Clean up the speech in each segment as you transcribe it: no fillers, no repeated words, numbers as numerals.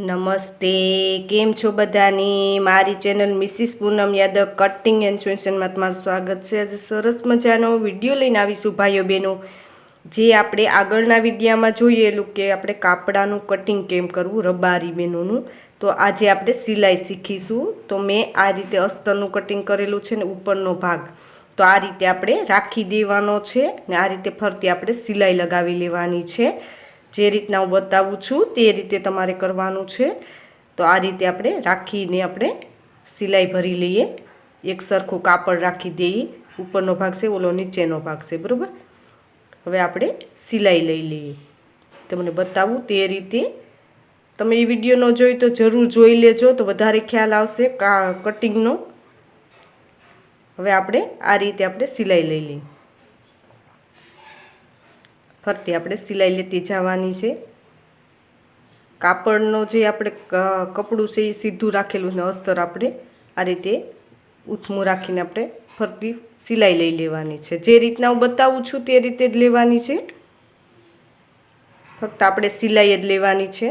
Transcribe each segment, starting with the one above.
નમસ્તે, કેમ છો બધાની? મારી channel Mrs Poonam Yadav cutting and ફેશનમાં તમારું સ્વાગત છે. આજે સરસ મજાનો વિડીયો લઈને આવીશું ભાઈઓ બહેનો. જે આપણે આગળના વિડીયામાં જોયેલું કે આપણે કાપડાનું કટિંગ કેમ કરવું, રબારી બહેનોનું. તો આજે આપણે સિલાઈ શીખીશું. તો મેં આ રીતે અસ્તરનું કટિંગ કરેલું છે ને ઉપરનો ભાગ તો આ રીતે આપણે રાખી દેવાનો છે ને આ રીતે ફરતી આપણે સિલાઈ લગાવી લેવાની છે. જે રીતના હું બતાવું છું તે રીતે તમારે કરવાનું છે. તો આ રીતે આપણે રાખીને આપણે સિલાઈ ભરી લઈએ. એક સરખું કાપડ રાખી દઈએ. ઉપરનો ભાગ છે, ઓલો નીચેનો ભાગ છે, બરાબર. હવે આપણે સિલાઈ લઈ લઈએ. તમને બતાવું તે રીતે. તમે એ વિડીયો ન જોઈ તો જરૂર જોઈ લેજો, તો વધારે ખ્યાલ આવશે કટિંગનો. હવે આપણે આ રીતે આપણે સિલાઈ લઈ લઈએ. ફરતી આપણે સિલાઈ લેતી જવાની છે. કાપડનો જે આપણે કપડું છે એ સીધું રાખેલું ને અસ્તર આપણે આ રીતે ઉથમું રાખીને આપણે ફરતી સિલાઈ લઈ લેવાની છે. જે રીતના હું બતાવું છું તે રીતે જ લેવાની છે. ફક્ત આપણે સિલાઈ જ લેવાની છે.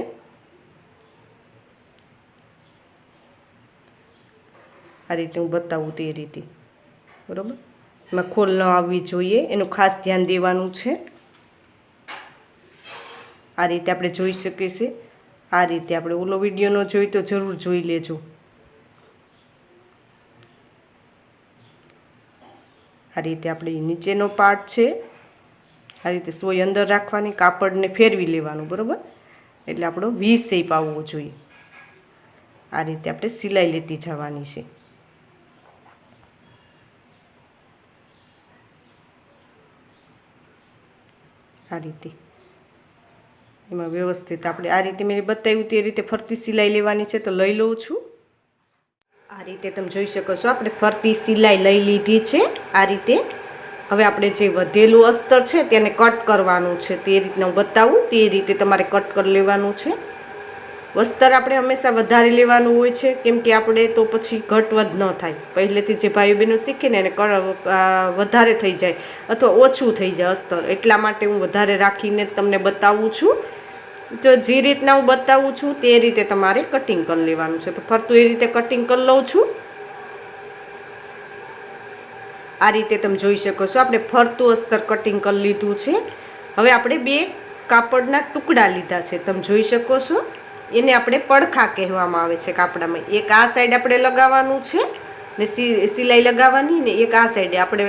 આ રીતે હું બતાવું તે રીતે, બરાબર. એમાં ખોલ ન આવવી જોઈએ, એનું ખાસ ધ્યાન દેવાનું છે. આ રીતે આપણે જોઈ શકીએ છીએ. આ રીતે આપણે ઓલો વિડીયો ન જોઈ તો જરૂર જોઈ લેજો. આ રીતે આપણે નીચેનો પાર્ટ છે આ રીતે સોય અંદર રાખવાની, કાપડને ફેરવી લેવાનું, બરાબર. એટલે આપણો વી શેપ આવવો જોઈએ. આ રીતે આપણે સિલાઈ લેતી જવાની છે. આ રીતે એમાં વ્યવસ્થિત આપણે આ રીતે મેં બતાવ્યું તે રીતે ફરતી સિલાઈ લેવાની છે. તો લઈ લઉં છું. આ રીતે તમે જોઈ શકો છો આપણે ફરતી સિલાઈ લઈ લીધી છે. આ રીતે હવે આપણે જે વધેલું અસ્તર છે તેને કટ કરવાનું છે. તે રીતના હું બતાવું તે રીતે તમારે કટ કરી લેવાનું છે. અસ્તર આપણે હંમેશા વધારે લેવાનું હોય છે, કેમ કે આપણે તો પછી ઘટવધ ન થાય. પહેલેથી જે ભાઈઓ બહેનો શીખે ને એને વધારે થઈ જાય અથવા ઓછું થઈ જાય અસ્તર, એટલા માટે હું વધારે રાખીને તમને બતાવું છું. તો જે રીતના હું બતાવું છું તે રીતે તમારે કટિંગ કરી લેવાનું છે. તો ફરતું એ રીતે કટિંગ કરી લઉં છું. આ રીતે તમે જોઈ શકો છો આપણે ફરતું અસ્તર કટિંગ કરી લીધું છે. હવે આપણે બે કાપડના ટુકડા લીધા છે, તમે જોઈ શકો છો. એને આપણે પડખા કહેવામાં આવે છે કાપડામાં. એક આ સાઈડ આપણે લગાવવાનું છે ને સિલાઈ લગાવવાની, ને એક આ સાઈડે આપણે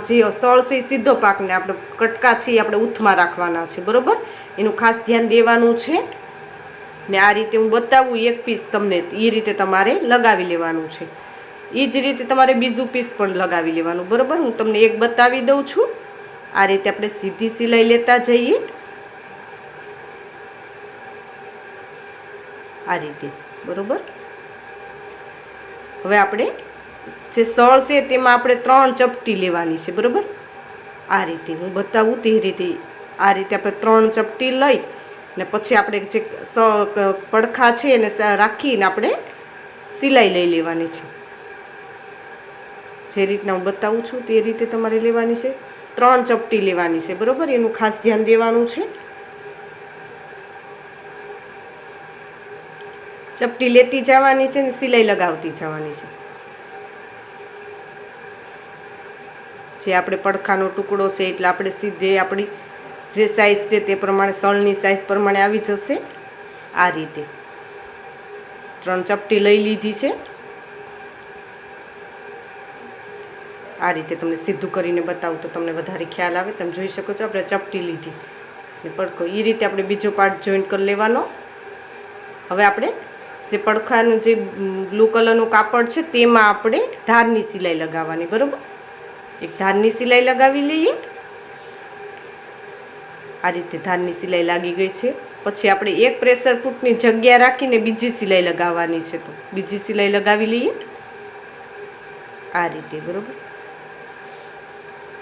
જે સળ છે સીધો પાકને આપણે કટકા છે આપણે ઉથમાં રાખવાના છે, બરાબર. એનું ખાસ ધ્યાન દેવાનું છે. ને આ રીતે હું બતાવું એક પીસ તમને એ રીતે તમારે લગાવી લેવાનું છે. એ જ રીતે તમારે બીજું પીસ પણ લગાવી લેવાનું, બરાબર. હું તમને એક બતાવી દઉં છું. આ રીતે આપણે સીધી સિલાઈ લેતા જઈએ. આ રીતે, બરાબર. હવે આપણે જે સળ છે તેમાં આપણે 3 ચપટી લેવાની છે, બરાબર. આ રીતે હું બતાવું તે રીતે. આ રીતે આપણે 3 ચપટી લઈ ને પછી આપણે જે પડખા છે એને રાખીને આપણે સિલાઈ લઈ લેવાની છે. જે રીતના હું બતાવું છું તે રીતે તમારે લેવાની છે. 3 ચપટી લેવાની છે, બરાબર. એનું ખાસ ધ્યાન દેવાનું છે. ચપટી લેતી જવાની છે ને સિલાઈ લગાવતી જવાની છે. જે આપણે પડખાનો ટુકડો છે એટલે આપણે સીધે આપણી જે સાઈઝ છે તે પ્રમાણે સળની સાઈઝ પ્રમાણે આવી જશે. આ રીતે 3 ચપટી લઈ લીધી છે. આ રીતે તમને સીધું કરીને બતાવું તો તમને વધારે ખ્યાલ આવે. તમે જોઈ શકો છો આપણે ચપટી લીધી ને પડખો એ રીતે આપણે બીજો પાર્ટ જોઈન્ટ કરી લેવાનો. હવે આપણે જે પડખાનું જે બ્લુ કલરનું કાપડ છે તેમાં આપણે ધારની સિલાઈ લગાવવાની, બરાબર. એક ધારની સિલાઈ લગાવી લઈએ. આ રીતે ધારની સિલાઈ લાગી ગઈ છે. પછી આપણે એક પ્રેશર ફૂટની જગ્યા રાખીને બીજી સિલાઈ લગાવવાની છે. તો બીજી સિલાઈ લગાવી લઈએ આ રીતે, બરાબર.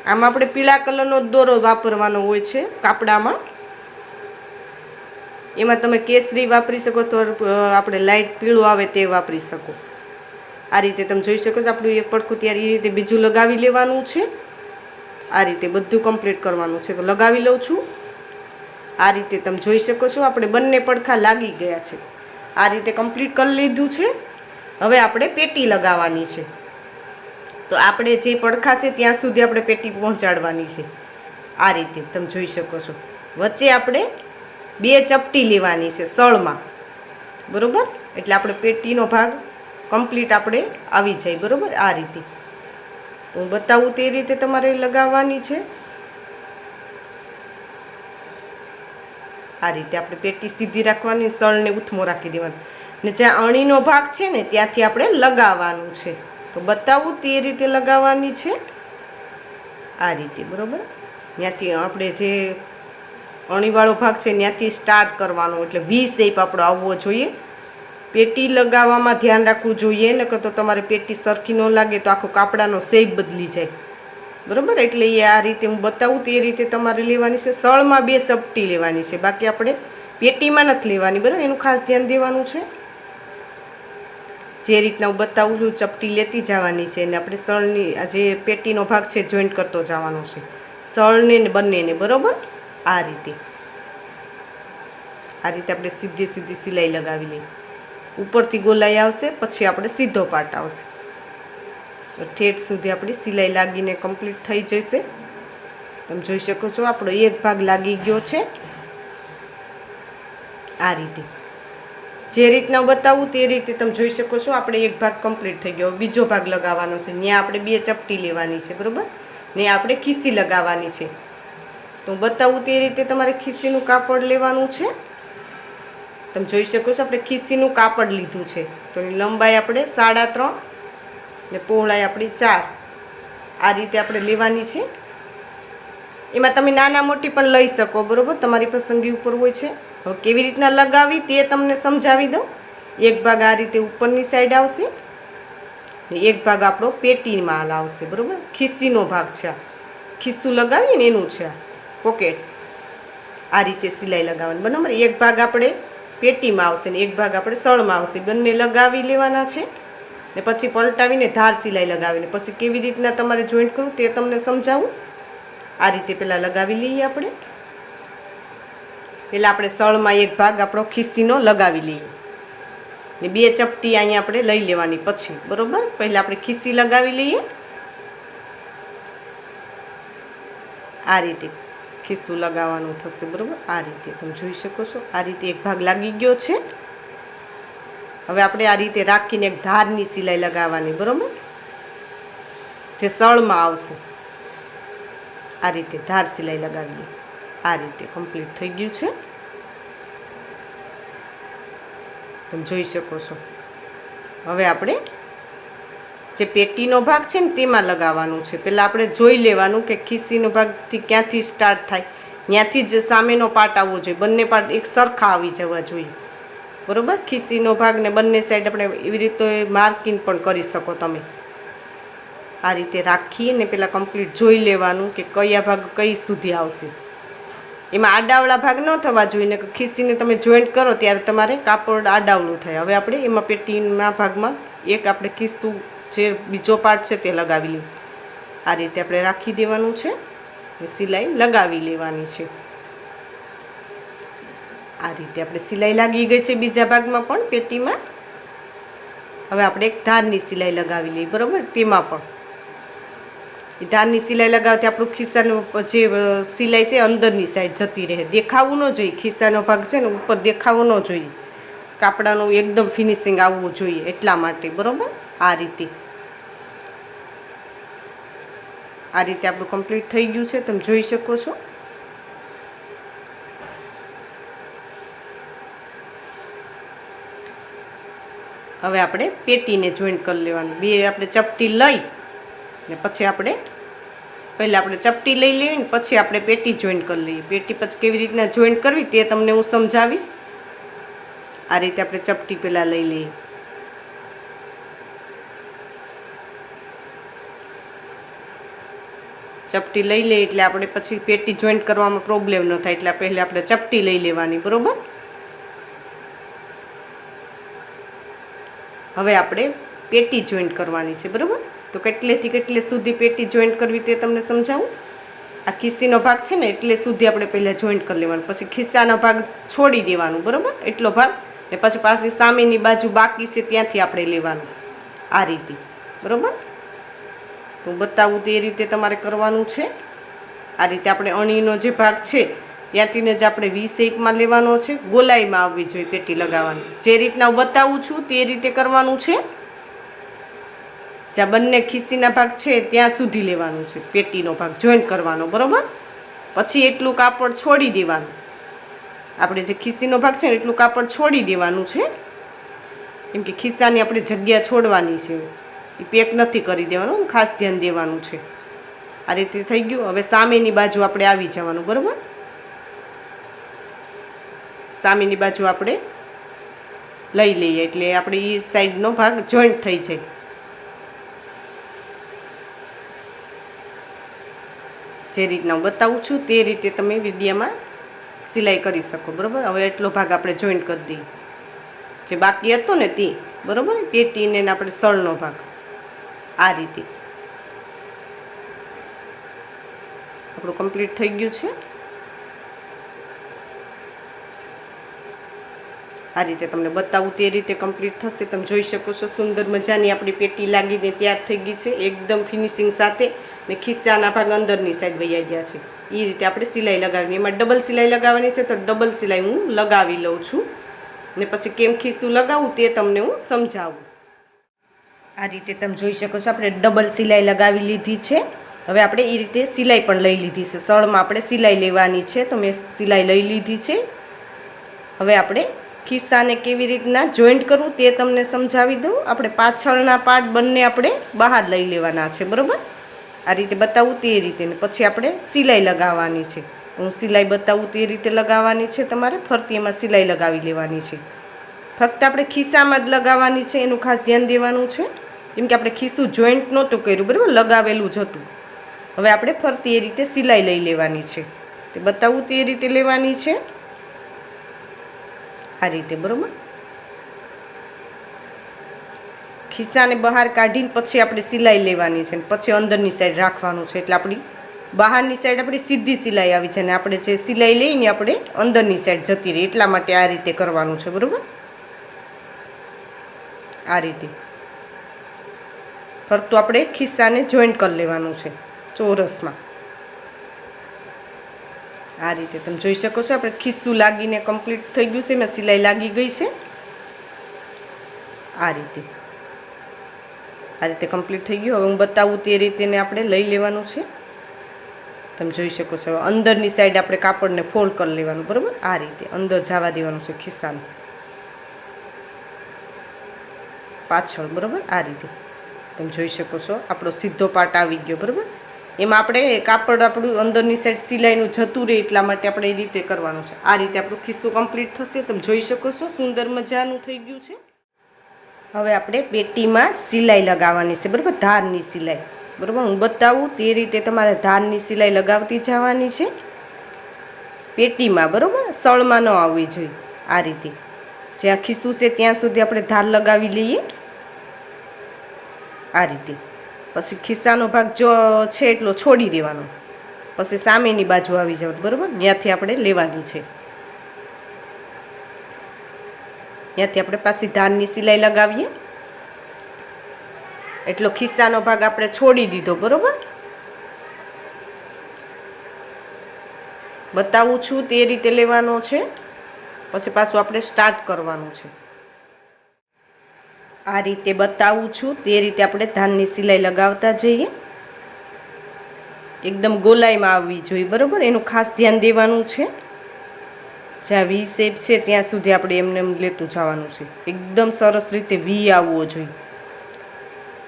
આમાં આપણે પીળા કલરનો દોરો વાપરવાનો હોય છે કાપડામાં. એમાં તમે કેસરી વાપરી શકો તો આપણે લાઇટ પીળું આવે તે વાપરી શકો. આ રીતે તમે જોઈ શકો છો આપણું એક પડખું ત્યારે એ રીતે બીજું લગાવી લેવાનું છે. આ રીતે બધું કમ્પ્લીટ કરવાનું છે. તો લગાવી લઉં છું. આ રીતે તમે જોઈ શકો છો આપણે બંને પડખા લાગી ગયા છે. આ રીતે કમ્પ્લીટ કરી લીધું છે. હવે આપણે પેટી લગાવવાની છે. તો આપણે જે પડખા છે ત્યાં સુધી આપણે પેટી પહોંચાડવાની છે. આ રીતે તમે જોઈ શકો છો. વચ્ચે આપણે 2 ચપટી લેવાની છે સળમાં, બરાબર, એટલે આપણે પેટીનો ભાગ કમ્પ્લીટ આપણે આવી જાય, બરાબર. આ રીતે તો હું બતાવું તે રીતે તમારે લગાવવાની છે. આ રીતે આપણે પેટી સીધી રાખવાની, સળને ઉથમો રાખી દેવાનો, ને જ્યાં અણીનો ભાગ છે ને ત્યાંથી આપણે લગાવવાનું છે. તો બતાવું તે રીતે લગાવવાની છે. આ રીતે, બરાબર. ત્યાંથી આપણે જે અણીવાળો ભાગ છે ત્યાંથી સ્ટાર્ટ કરવાનો, એટલે વી શેપ આપણો આવવો જોઈએ. પેટી લગાવવામાં ધ્યાન રાખવું જોઈએ, નકર તો તમારે પેટી સરખી ન લાગે તો આખો કાપડાનો શેપ બદલી જાય, બરાબર. એટલે એ આ રીતે હું બતાવું તે રીતે તમારે લેવાની છે. સળમાં 2 ચપટી લેવાની છે, બાકી આપણે પેટીમાં નથી લેવાની, બરાબર. એનું ખાસ ધ્યાન દેવાનું છે. જે રીતના હું બતાવું છું ચપટી લેતી જવાની છે, અને આપણે સળની આ જે પેટીનો ભાગ છે જોઈન્ટ કરતો જવાનો છે, સળને ને બંનેને, બરાબર. આ રીતે આપણે સીધી સીધી સિલાઈ લગાવી લઈએ. ઉપરથી ગોલાઈ આવશે, પછી આપણે સીધો પાર્ટ આવશે. તો ઠેઠ સુધી આપણી સિલાઈ લાગીને કમ્પ્લીટ થઈ જશે. તમે જોઈ શકો છો આપણો એક ભાગ લાગી ગયો છે. આ રીતે જે રીતના બતાવું તે રીતે તમે જોઈ શકો છો આપણે એક ભાગ કમ્પ્લીટ થઈ ગયો. બીજો ભાગ લગાવવાનો છે. ત્યાં આપણે 2 ચપટી લેવાની છે, બરાબર, ને આપણે ખીસી લગાવવાની છે. તો હું બતાવું તે રીતે તમારે ખીસીનું કાપડ લેવાનું છે. તમે જોઈ શકો છો આપણે ખીસીનું કાપડ લીધું છે. તો એની લંબાઈ આપણે 3.5 ને પહોળાઈ આપણી 4 આ રીતે આપણે લેવાની છે. એમાં તમે નાના મોટી પણ લઈ શકો, બરાબર, તમારી પસંદગી ઉપર હોય છે. હવે કેવી રીતના લગાવી તે તમને સમજાવી દઉં. એક ભાગ આ રીતે ઉપરની સાઈડ આવશે ને એક ભાગ આપણો પેટીમાં આવશે, બરાબર. ખીસીનો ભાગ છે, આ ખીસું લગાવીએ ને એનું છે આ પોકેટ. આ રીતે સિલાઈ લગાવવાની, બરાબર. એક ભાગ આપણે પેટીમાં આવશે ને એક ભાગ આપણે સળમાં આવશે. બંને લગાવી લેવાના છે ને પછી પલટાવીને ધાર સિલાઈ લગાવીને પછી કેવી રીતના તમારે જોઈન્ટ કરવું તે તમને સમજાવું. આ રીતે પહેલાં લગાવી લઈએ આપણે. પહેલાં આપણે સળમાં એક ભાગ આપણો ખીસીનો લગાવી લઈએ ને 2 ચપટી અહીંયા આપણે લઈ લેવાની પછી, બરાબર. પહેલાં આપણે ખીસી લગાવી લઈએ. આ રીતે ખીસું લગાવવાનું થશે, બરાબર. આ રીતે તમે જોઈ શકો છો. આ રીતે એક ભાગ લાગી ગયો છે. હવે આપણે આ રીતે રાખીને એક ધારની સિલાઈ લગાવવાની, બરાબર, જે સળમાં આવશે. આ રીતે ધાર સિલાઈ લગાવીએ. આ રીતે કમ્પ્લીટ થઈ ગયું છે. તમે જોઈ શકો છો. હવે આપણે જે પેટીનો ભાગ છે ને તેમાં લગાવવાનું છે. પહેલાં આપણે જોઈ લેવાનું કે ખીસીનો ભાગથી ક્યાંથી સ્ટાર્ટ થાય, ત્યાંથી જ સામેનો પાર્ટ આવવો જોઈએ. બંને પાર્ટ એક સરખા આવી જવા જોઈએ, બરાબર. ખીસીનો ભાગ ને બંને સાઈડ આપણે એવી રીતે માર્કિંગ પણ કરી શકો તમે. આ રીતે રાખીને પહેલાં કમ્પ્લીટ જોઈ લેવાનું કે કયા ભાગ કઈ સુધી આવશે. એમાં આડાવળા ભાગ ન થવા જોઈએ ને ખીસીને તમે જોઈન્ટ કરો ત્યારે તમારે કાપડ આડાવળું થાય. હવે આપણે એમાં પેટીના ભાગમાં એક આપણે ખીસું જે બીજો પાર્ટ છે તે લગાવી લઈએ. આ રીતે આપણે રાખી દેવાનું છે ને સિલાઈ લગાવી લેવાની છે. આ રીતે આપણે સિલાઈ લાગી ગઈ છે બીજા ભાગમાં પણ પેટીમાં. હવે આપણે એક ધારની સિલાઈ લગાવી લઈએ, બરાબર. તેમાં પણ એ ધારની સિલાઈ લગાવતી આપણું ખિસ્સાનો જે સિલાઈ છે અંદરની સાઈડ જતી રહે, દેખાવું ન જોઈએ. ખિસ્સાનો ભાગ છે ને ઉપર દેખાવો ન જોઈએ, કાપડાનું એકદમ ફિનિશિંગ આવવું જોઈએ એટલા માટે, બરાબર. આ રીતે આપણું કમ્પ્લીટ થઈ ગયું છે. તમે જોઈ શકો છો. હવે આપણે પેટીને જોઈન્ટ કરી લેવાનું. 2 આપણે ચપટી લઈ ને પછી આપણે પહેલાં આપણે ચપટી લઈ લઈએ ને પછી આપણે પેટી જોઈન્ટ કરી લઈએ. પેટી પછી કેવી રીતના જોઈન્ટ કરવી તે તમને હું સમજાવીશ. આ રીતે આપણે ચપટી પહેલાં લઈ લઈએ. ચપટી લઈ લઈએ એટલે આપણે પછી પેટી જોઈન્ટ કરવામાં પ્રોબ્લેમ ન થાય, એટલે પહેલાં આપણે ચપટી લઈ લેવાની, બરાબર. હવે આપણે પેટી જોઈન્ટ કરવાની છે, બરાબર. તો કેટલેથી કેટલે સુધી પેટી જોઈન્ટ કરવી તે તમને સમજાવું. આ ખિસ્સીનો ભાગ છે ને એટલે સુધી આપણે પહેલાં જોઈન્ટ કરી લેવાનું, પછી ખિસ્સાનો ભાગ છોડી દેવાનું, બરાબર, એટલો ભાગ, ને પછી પાછી સામેની બાજુ બાકી છે ત્યાંથી આપણે લેવાનું, આ રીતે, બરાબર. તો બતાવું તે રીતે તમારે કરવાનું છે. આ રીતે આપણે અણીનો જે ભાગ છે ત્યાંથી જ આપણે વી શેપમાં લેવાનો છે, ગોલાઈમાં આવવી જોઈએ પેટી લગાવવાની. જે રીતના હું બતાવું છું તે રીતે કરવાનું છે. જ્યાં બંને ખિસ્સીના ભાગ છે ત્યાં સુધી લેવાનું છે પેટીનો ભાગ જોઈન્ટ કરવાનો, બરાબર. પછી એટલું કાપડ છોડી દેવાનું, આપણે જે ખિસ્સીનો ભાગ છે ને એટલું કાપડ છોડી દેવાનું છે, કેમ કે ખિસ્સાની આપણે જગ્યા છોડવાની છે, એ પેક નથી કરી દેવાનું, ખાસ ધ્યાન દેવાનું છે. આ રીતે થઈ ગયું. હવે સામેની બાજુ આપણે આવી જવાનું, બરાબર. સામેની બાજુ આપણે લઈ લઈએ એટલે આપણે એ સાઈડનો ભાગ જોઈન્ટ થઈ જાય. જે રીતના હું બતાવું છું તે રીતે તમે વિડીયામાં સિલાઈ કરી શકો, બરાબર. હવે એટલો ભાગ આપણે જોઈન્ટ કરી દઈએ, જે બાકી હતો ને તે, બરાબર, પેટીને આપણે સળનો ભાગ આ રીતે આપણું કમ્પ્લીટ થઈ ગયું છે. આ રીતે તમને બતાવું તે રીતે કમ્પ્લીટ થશે. તમે જોઈ શકો છો સુંદર મજાની આપણી પેટી લાગીને તૈયાર થઈ ગઈ છે, એકદમ ફિનિશિંગ સાથે, ને ખિસ્સાના ભાગ અંદરની સાઈડ વહી ગયા છે. એ રીતે આપણે સિલાઈ લગાવવાની, એમાં ડબલ સિલાઈ લગાવવાની છે તો ડબલ સિલાઈ હું લગાવી લઉં છું, ને પછી કેમ ખિસ્સું લગાવું તે તમને હું સમજાવું. આ રીતે તમે જોઈ શકો છો આપણે ડબલ સિલાઈ લગાવી લીધી છે. હવે આપણે એ રીતે સિલાઈ પણ લઈ લીધી છે, સળમાં આપણે સિલાઈ લેવાની છે, તો મેં સિલાઈ લઈ લીધી છે. હવે આપણે ખિસ્સાને કેવી રીતના જોઈન્ટ કરવું તે તમને સમજાવી દઉં. આપણે પાછળના પાર્ટ બંને આપણે બહાર લઈ લેવાના છે, બરાબર. આ રીતે બતાવું તે રીતે, ને પછી આપણે સિલાઈ લગાવવાની છે. તો હું સિલાઈ બતાવું તે રીતે લગાવવાની છે. તમારે ફરતી એમાં સિલાઈ લગાવી લેવાની છે. ફક્ત આપણે ખિસ્સામાં જ લગાવવાની છે, એનું ખાસ ધ્યાન દેવાનું છે, કેમ કે આપણે ખિસ્સું જોઈન્ટ નહોતું કર્યું, બરાબર, લગાવેલું જ હતું. હવે આપણે ફરતી એ રીતે સિલાઈ લઈ લેવાની છે, તે બતાવું તે રીતે લેવાની છે, આ રીતે, બરાબર. ખિસ્સાને બહાર કાઢીને પછી આપણે સિલાઈ લેવાની છે, પછી અંદરની સાઈડ રાખવાનું છે, એટલે આપણી બહારની સાઈડ આપણી સીધી સિલાઈ આવી છે, ને આપણે જે સિલાઈ લઈને આપણે અંદરની સાઈડ જતી રહી, એટલા માટે આ રીતે કરવાનું છે, બરાબર. આ રીતે ફરતું આપણે ખિસ્સાને જોઈન્ટ કરી લેવાનું છે ચોરસમાં. આ રીતે તમે જોઈ શકો છો આપણે ખિસ્સું લાગીને કમ્પ્લીટ થઈ ગયું છે, એમાં સિલાઈ લાગી ગઈ છે. આ રીતે કમ્પ્લીટ થઈ ગયું. હવે હું બતાવું તે રીતે ને આપણે લઈ લેવાનું છે. તમે જોઈ શકો છો અંદરની સાઈડ આપણે કાપડને ફોલ્ડ કરી લેવાનું, બરાબર. આ રીતે અંદર જવા દેવાનું છે ખિસ્સાને પાછળ, બરાબર. આ રીતે તમે જોઈ શકો છો આપણો સીધો પાર્ટ આવી ગયો, બરાબર. એમાં આપણે કાપડ આપણું અંદરની સાઈડ સિલાઈનું જતું રહે એટલા માટે આપણે એ રીતે કરવાનું છે. આ રીતે આપણું ખિસ્સું કમ્પ્લીટ થશે. તમે જોઈ શકો છો સુંદર મજાનું થઈ ગયું છે. હવે આપણે પેટીમાં સિલાઈ લગાવવાની છે, બરાબર, ધારની સિલાઈ, બરાબર. હું બતાવું તે રીતે તમારે ધારની સિલાઈ લગાવતી જવાની છે પેટીમાં, બરાબર. સળમાં ન આવવી જોઈએ. આ રીતે જ્યાં ખિસ્સું છે ત્યાં સુધી આપણે ધાર લગાવી લઈએ, આ રીતે. પછી ખિસ્સાનો ભાગ જો છે એટલો છોડી દેવાનો, પછી સામેની બાજુ આવી જાવ, બરાબર. ત્યાંથી આપણે લેવાની છે, ત્યાંથી આપણે પાછી ધારની સિલાઈ લગાવીએ. એટલો ખિસ્સાનો ભાગ આપણે છોડી દીધો, બરાબર. બતાવું છું તે રીતે લેવાનો છે, પછી પાછું આપણે સ્ટાર્ટ કરવાનું છે. આ રીતે બતાવું છું તે રીતે આપણે ધારની સિલાઈ લગાવતા જઈએ. એકદમ ગોલાઈમાં આવવી જોઈએ, બરાબર. એનું ખાસ ધ્યાન દેવાનું છે. જ્યાં વી શેપ છે ત્યાં સુધી આપણે એમને લેતું જવાનું છે. એકદમ સરસ રીતે વી આવવો જોઈએ.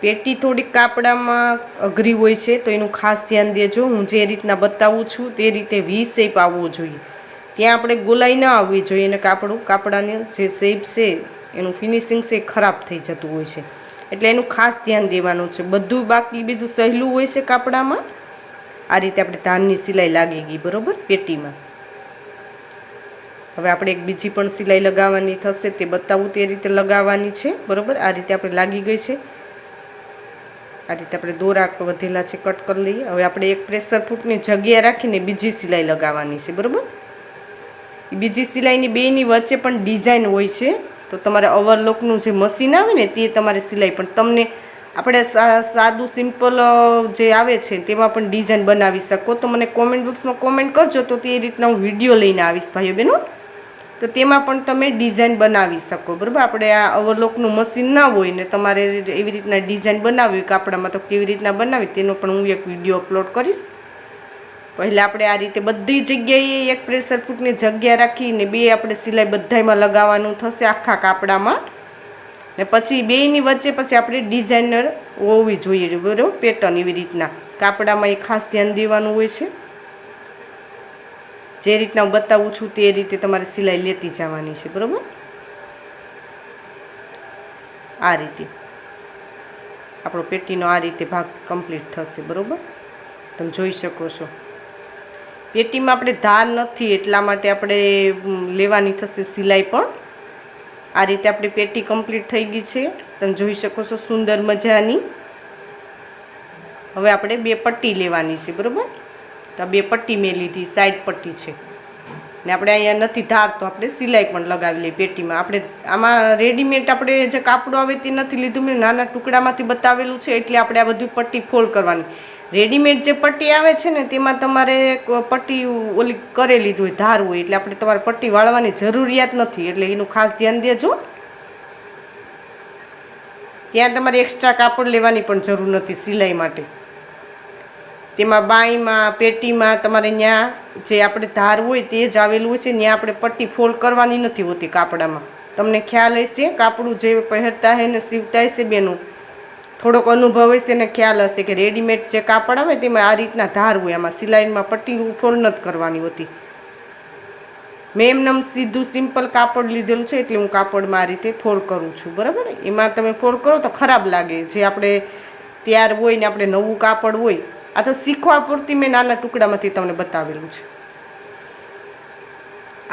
પેટી થોડીક કાપડામાં અઘરી હોય છે તો એનું ખાસ ધ્યાન દેજો. હું જે રીતના બતાવું છું તે રીતે વી શેપ આવવો જોઈએ. ત્યાં આપણે ગોલાઈ ન આવવી જોઈએ, અને કાપડાની જે શેપ છે એનું ફિનિશિંગ છે ખરાબ થઈ જતું હોય છે, એટલે એનું ખાસ ધ્યાન દેવાનું છે. બધું બાકી બીજું સહેલું હોય છે કાપડામાં. આ રીતે આપણે ધારની સિલાઈ લાગી ગઈ, બરાબર, પેટીમાં. હવે આપણે એક બીજી પણ સિલાઈ લગાવવાની થશે, તે બતાવું તે રીતે લગાવવાની છે, બરાબર. આ રીતે આપણે લાગી ગઈ છે. આ રીતે આપણે દોરા વધેલા છે કટ કરી લઈએ. હવે આપણે એક પ્રેશર ફૂટની જગ્યા રાખીને બીજી સિલાઈ લગાવવાની છે, બરાબર. બીજી સિલાઈની બેની વચ્ચે પણ ડિઝાઇન હોય છે, તો તમારે ઓવરલોકનું જે મશીન આવે ને તે તમારે સિલાઈ પણ તમને આપણે સાદું સિમ્પલ જે આવે છે તેમાં પણ ડિઝાઇન બનાવી શકો. તો મને કોમેન્ટ બોક્સમાં કોમેન્ટ કરજો, તો તે રીતના હું વિડીયો લઈને આવીશ ભાઈઓ બહેનો, તો તેમાં પણ તમે ડિઝાઇન બનાવી શકો, બરાબર. આપણે આ ઓવરલોકનું મશીન ના હોય ને તમારે એવી રીતના ડિઝાઇન બનાવવી હોય કાપડામાં, તો કેવી રીતના બનાવી તેનો પણ હું એક વિડીયો અપલોડ કરીશ. પહેલાં આપણે આ રીતે બધી જગ્યાએ એક પ્રેશર ફૂટની જગ્યા રાખીને બે આપણે સિલાઈ બધામાં લગાવવાનું થશે આખા કાપડામાં, ને પછી બેની વચ્ચે પછી આપણે ડિઝાઇનર હોવી જોઈએ, બરાબર. પેટર્ન એવી રીતના કાપડામાં એ ખાસ ધ્યાન દેવાનું હોય છે. જે રીતના હું બતાવું છું તે રીતે તમારે સિલાઈ લેતી જવાની છે, બરાબર. આ રીતે આપણો પેટીનો આ રીતે ભાગ કમ્પ્લીટ થશે, બરાબર. તમે જોઈ શકો છો પેટીમાં આપણે ધાર નથી એટલા માટે આપણે લેવાની થશે સિલાઈ પણ. આ રીતે આપણી પેટી કમ્પ્લીટ થઈ ગઈ છે, તમે જોઈ શકો છો સુંદર મજાની. હવે આપણે બે પટ્ટી લેવાની છે, બરાબર. તો આ બે પટ્ટી મેં લીધી, સાઈડ પટ્ટી છે ને આપણે અહીંયા નથી ધાર, તો આપણે સિલાઈ પણ લગાવી લઈએ પેટીમાં. આપણે આમાં રેડીમેડ આપણે જે કાપડું આવે તે નથી લીધું, મેં નાના ટુકડામાંથી બતાવેલું છે, એટલે આપણે આ બધી પટ્ટી ફોલ્ડ કરવાની. રેડીમેડ જે પટ્ટી આવે છે ને તેમાં તમારે પટ્ટી ઓલી કરેલી જ હોય, ધાર હોય, એટલે આપણે તમારે પટ્ટી વાળવાની જરૂરિયાત નથી, એટલે એનું ખાસ ધ્યાન દેજો. ત્યાં તમારે એક્સ્ટ્રા કાપડ લેવાની પણ જરૂર નથી સિલાઈ માટે. તેમાં બાંયમાં પેટીમાં તમારે ત્યાં જે આપણે ધાર હોય તે જ આવેલું હોય છે, ત્યાં આપણે પટ્ટી ફોલ્ડ કરવાની નથી હોતી કાપડામાં. તમને ખ્યાલ હશે, કાપડું જે પહેરતા હે ને સીવતા હશે બેનું, થોડોક અનુભવ હશે ને ખ્યાલ હશે કે રેડીમેડ જે કાપડ આવે તેમાં આ રીતના ધાર હોય, આમાં સિલાઈમાં પટ્ટી ફોલ્ડ નથી કરવાની હોતી. મેં એમને સીધું સિમ્પલ કાપડ લીધેલું છે, એટલે હું કાપડમાં આ રીતે ફોલ્ડ કરું છું, બરાબર. એમાં તમે ફોલ્ડ કરો તો ખરાબ લાગે, જે આપણે તૈયાર હોય ને આપણે નવું કાપડ હોય. આ તો શીખવા પૂરતી મેં નાના ટુકડામાંથી તમને બતાવેલું છે.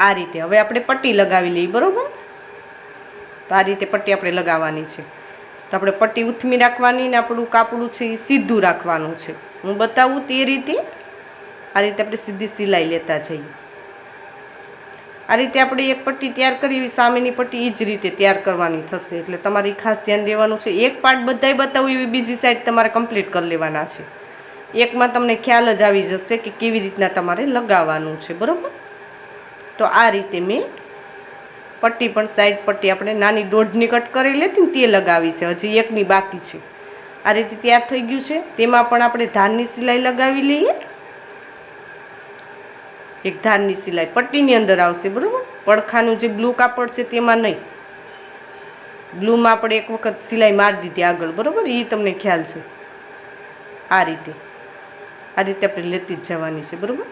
આ રીતે હવે આપણે પટ્ટી લગાવી લઈએ, બરાબર. તો આ રીતે પટ્ટી આપણે લગાવવાની છે. તો આપણે પટ્ટી ઉથમી રાખવાની ને આપણું કાપડું છે એ સીધું રાખવાનું છે. હું બતાવું તે રીતે આ રીતે આપણે સીધી સિલાઈ લેતા જઈએ. આ રીતે આપણે એક પટ્ટી તૈયાર કરી, એવી સામેની પટ્ટી એ જ રીતે તૈયાર કરવાની થશે, એટલે તમારે ખાસ ધ્યાન દેવાનું છે. એક પાર્ટ બધાય બતાવું એવી બીજી સાઈડ તમારે કમ્પ્લીટ કરી લેવાના છે. એકમાં તમને ખ્યાલ જ આવી જશે કે કેવી રીતના તમારે લગાવવાનું છે, બરાબર. તો આ રીતે મેં પટ્ટી પણ સાઈડ પટ્ટી આપણે નાની દોઢની કટ કરી લેતી ને તે લગાવી છે, હજી એકની બાકી છે. આ રીતે તૈયાર થઈ ગયું છે. તેમાં પણ આપણે ધારની સિલાઈ લગાવી લઈએ. એક ધારની સિલાઈ પટ્ટીની અંદર આવશે, બરાબર. પડખાનું જે બ્લુ કાપડ છે તેમાં નહીં, બ્લુમાં આપણે એક વખત સિલાઈ મારી દીધી આગળ, બરાબર. એ તમને ખ્યાલ છે. આ રીતે આપણે લેતી જ જવાની છે, બરાબર.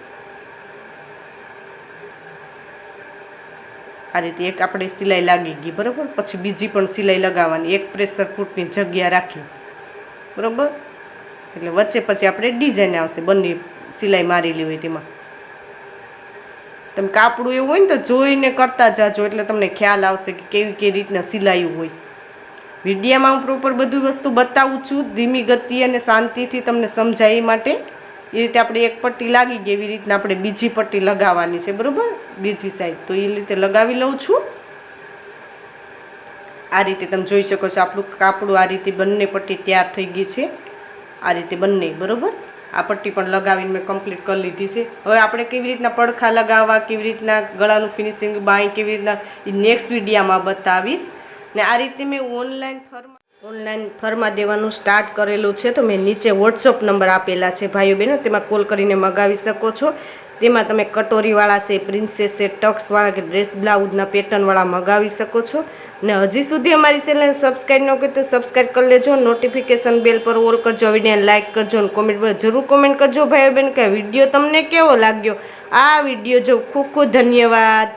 આ રીતે એક આપણે સિલાઈ લાગી ગઈ, બરાબર. પછી બીજી પણ સિલાઈ લગાવવાની, એક પ્રેશર ફૂટની જગ્યા રાખી, બરાબર. એટલે વચ્ચે પછી આપણે ડિઝાઇન આવશે, બંને સિલાઈ મારેલી હોય તેમાં. તમે કાપડું એવું હોય ને તો જોઈને કરતા જાજો, એટલે તમને ખ્યાલ આવશે કે કેવી રીતના સિલાઈ હોય. વિડીયામાં હું પ્રોપર બધી વસ્તુ બતાવું છું, ધીમી ગતિ અને શાંતિથી તમને સમજાય એ માટે. એ રીતે આપણે એક પટ્ટી લાગી ગઈ, એવી રીતના આપણે બીજી પટ્ટી લગાવવાની છે, બરાબર. બીજી સાઈડ તો એ રીતે લગાવી લઉં છું. આ રીતે તમે જોઈ શકો છો આપણું કાપડું આ રીતે બંને પટ્ટી તૈયાર થઈ ગઈ છે. આ રીતે બંને, બરાબર. આ પટ્ટી પણ લગાવીને મેં કમ્પ્લીટ કરી લીધી છે. હવે આપણે કેવી રીતના પડખા લગાવવા, કેવી રીતના ગળાનું ફિનિશિંગ, બાંય કેવી રીતના, એ નેક્સ્ટ વિડીયોમાં બતાવીશ. ને આ રીતે મેં ઓનલાઈન ફરમાં દેવાનું સ્ટાર્ટ કરેલું છે, તો મેં નીચે વોટ્સઅપ નંબર આપેલા છે ભાઈઓ બહેનો, તેમાં કોલ કરીને મંગાવી શકો છો. તેમાં તમે કટોરીવાળા છે, પ્રિન્સેસ છે, ટક્સવાળા કે ડ્રેસ બ્લાઉઝના પેટર્નવાળા મંગાવી શકો છો. ને હજી સુધી અમારી ચેનલને સબસ્ક્રાઈબ ન કરી તો સબસ્ક્રાઈબ કરી લેજો, નોટિફિકેશન બેલ પર ઓલ કરજો, વિડીયોને લાઇક કરજો અને કોમેન્ટ પર જરૂર કોમેન્ટ કરજો ભાઈઓ બહેન કે વિડીયો તમને કેવો લાગ્યો. આ વિડીયો જો ખૂબ ખૂબ ધન્યવાદ.